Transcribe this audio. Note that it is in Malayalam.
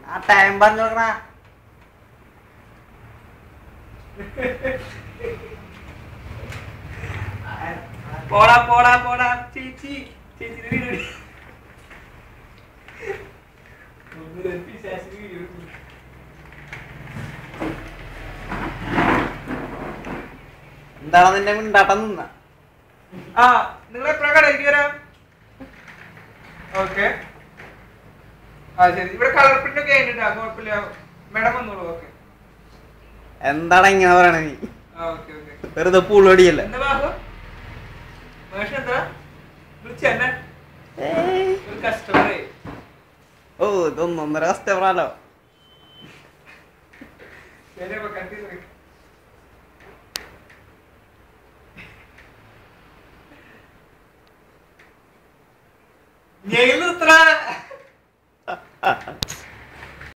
ആ ടൈം പറഞ്ഞു നോക്കണ. പോടാ പോടാ പോടാ ചേച്ചി ചേച്ചിയുടെ വീഡിയോ എന്താണ് നിന്റെ മിണ്ടാട്ടം നിന്ന? ആ നിങ്ങൾ എപ്പോഴാ കടയിലേക്ക് വരാം? ഓക്കെ ആ ശരി. ഇവിടെ കളർ പ്രിന്റ് ഒക്കെ ആയിട്ടാ, കുഴപ്പമില്ല. മാഡം വന്നോളൂ. ഓക്കെ. എന്താണ് ഇങ്ങനെ പറയണ നീ? Okay okay. വെറുതെ പൂളടിയല്ലേ? എന്താ ബാബു മഹേഷ് എന്താ വിളിച്ചെന്നെ? ഒരു കസ്റ്റമറേ. ഓ ഇതൊന്നൊന്നര കസ്റ്റമറാലോ. ശരി അപ്പൊ കണ്ടിന്യൂ. ഞങ്ങൾ